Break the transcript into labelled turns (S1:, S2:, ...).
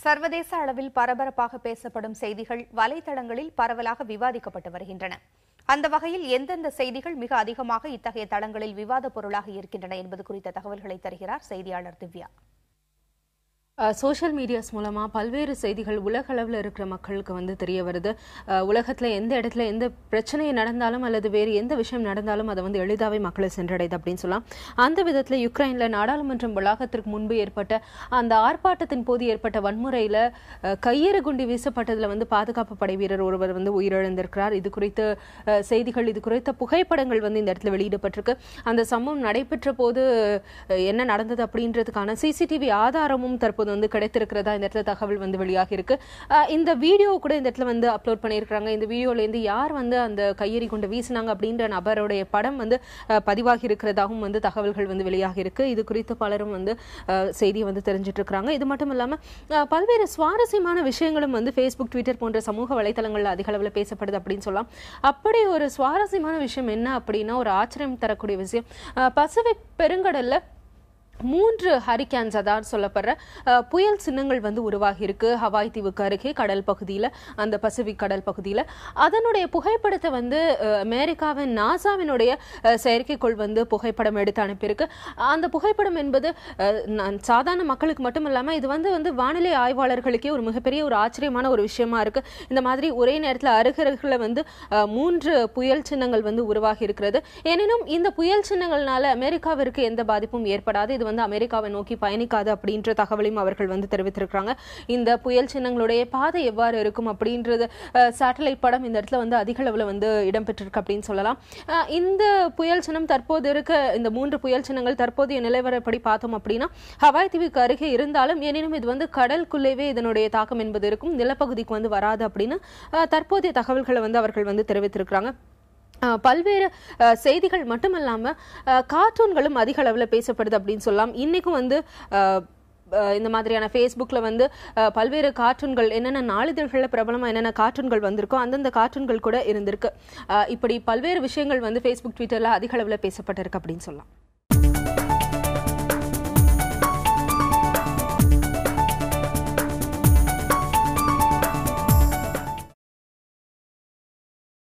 S1: சர்வதேச அளவில் பரபரப்பாக பேசப்படும் செய்திகள் வலைதளங்களில் பரவலாக விவாதிக்கப்பட்டு வருகின்றன. அந்த வகையில் எந்தெந்த செய்திகள் மிக அதிகமாக இத்தகைய தளங்களில் விவாத பொருளாக இருக்கின்றன என்பது குறித்த தகவல்களை தருகிறார் செய்தியாளர் திவ்யா.
S2: சோஷியல் மீடியாஸ் மூலமா பல்வேறு செய்திகள் உலக அளவில் இருக்கிற மக்களுக்கு வந்து தெரிய வருது. உலகத்துல எந்த இடத்துல எந்த பிரச்சனை நடந்தாலும் அல்லது வேறு எந்த விஷயம் நடந்தாலும் அதை வந்து எளிதாவே மக்களை சென்றடையுது அப்படின்னு சொல்லலாம். அந்த விதத்துல யுக்ரைன்ல நாடாளுமன்றம் வளாகத்திற்கு முன்பு ஏற்பட்ட அந்த ஆர்ப்பாட்டத்தின் போது ஏற்பட்ட வன்முறையில கையெறி குண்டு வீசப்பட்டதுல வந்து பாதுகாப்பு படை வீரர் ஒருவர் வந்து உயிரிழந்திருக்கிறார். இது குறித்த செய்திகள், இது குறித்த புகைப்படங்கள் வந்து இந்த இடத்துல வெளியிடப்பட்டிருக்கு. அந்த சம்பவம் நடைபெற்ற போது என்ன நடந்தது அப்படின்றதுக்கான சிசிடிவி ஆதாரமும் தற்போது வந்து கிடைத்திருக்கிறதா இந்த இடத்துல தகவல் வந்து வெளியாகி இருக்கு. இந்த வீடியோ கூட இந்த இடத்துல வந்து அப்லோட் பண்ணியிருக்காங்க. இந்த வீடியோல இருந்து யார் வந்து அந்த கையெறி கொண்டு வீசினாங்க அப்படின்ற நபருடைய படம் வந்து பதிவாகி இருக்கிறதாகவும் வந்து தகவல்கள் வந்து வெளியாகி இருக்கு. இது குறித்து பலரும் வந்து செய்தியை வந்து தெரிஞ்சிட்டு இருக்காங்க. இது மட்டும் இல்லாம பல்வேறு சுவாரஸ்யமான விஷயங்களும் வந்து Facebook, Twitter போன்ற சமூக வலைதளங்கள்ல அதிக அளவில் பேசப்படுது அப்படின்னு சொல்லலாம். அப்படி ஒரு சுவாரஸ்யமான விஷயம் என்ன அப்படின்னா, ஒரு ஆச்சரியம் தரக்கூடிய விஷயம், பசிபிக் பெருங்கடல்ல 3 ஹரிகேன்ஸ் அதான் சொல்லப்படுற புயல் சின்னங்கள் வந்து உருவாகி இருக்கு. ஹவாய் தீவுக்கு அருகே கடல் பகுதியில, அந்த பசிபிக் கடல் பகுதியில அதனுடைய புகைப்படத்தை வந்து அமெரிக்காவின் நாசாவினுடைய செயற்கைக்கோள் வந்து புகைப்படம் எடுத்து அனுப்பியிருக்கு. அந்த புகைப்படம் என்பது சாதாரண மக்களுக்கு மட்டும் இல்லாம இது வந்து வானிலை ஆய்வாளர்களுக்கே ஒரு மிகப்பெரிய ஒரு ஆச்சரியமான ஒரு விஷயமா இருக்கு. இந்த மாதிரி ஒரே நேரத்தில் அருகருகில வந்து 3 புயல் சின்னங்கள் வந்து உருவாகி இருக்கிறது. எனினும் இந்த புயல் சின்னங்கள்னால அமெரிக்காவிற்கு எந்த பாதிப்பும் ஏற்படாது, இது வந்து அமெரிக்காவை நோக்கி பயணிக்காது அப்படின்ற தகவலையும் அவர்கள் வந்து தெரிவித்திருக்கிறாங்க. இந்த புயல் சின்னங்களுடைய பாதை எவ்வாறு இருக்கும் அப்படின்றது சேட்டலைட் படம் இந்த இடத்துல வந்து அதிக அளவில் வந்து இடம்பெற்றிருக்கு அப்படின்னு சொல்லலாம். இந்த புயல் சின்னம் தற்போது இருக்க, இந்த 3 புயல் சின்னங்கள் தற்போதைய நிலவரப்படி பார்த்தோம் அப்படின்னா ஹவாய் தீவுக்கு அருகே இருந்தாலும் எனினும் இது வந்து கடலுக்குள்ளேவே இதனுடைய தாக்கம் என்பது இருக்கும், நிலப்பகுதிக்கு வந்து வராது அப்படின்னு தற்போதைய தகவல்களை வந்து அவர்கள் வந்து தெரிவித்திருக்கிறாங்க. பல்வேறு செய்திகள் மட்டுமல்லாம கார்ட்டூன்களும் அதிக அளவில் பேசப்படுது அப்படின்னு சொல்லலாம். இன்னைக்கும் வந்து இந்த மாதிரியான Facebookல வந்து பல்வேறு கார்ட்டூன்கள், என்னென்ன நாளிதழ்களில் பிரபலமா என்னென்ன கார்ட்டூன்கள் வந்திருக்கோ அந்தந்த கார்ட்டூன்கள் கூட இருந்திருக்கு. இப்படி பல்வேறு விஷயங்கள் வந்து Facebook, Twitterல அதிக அளவில் பேசப்பட்டிருக்கு அப்படின்னு சொல்லலாம்.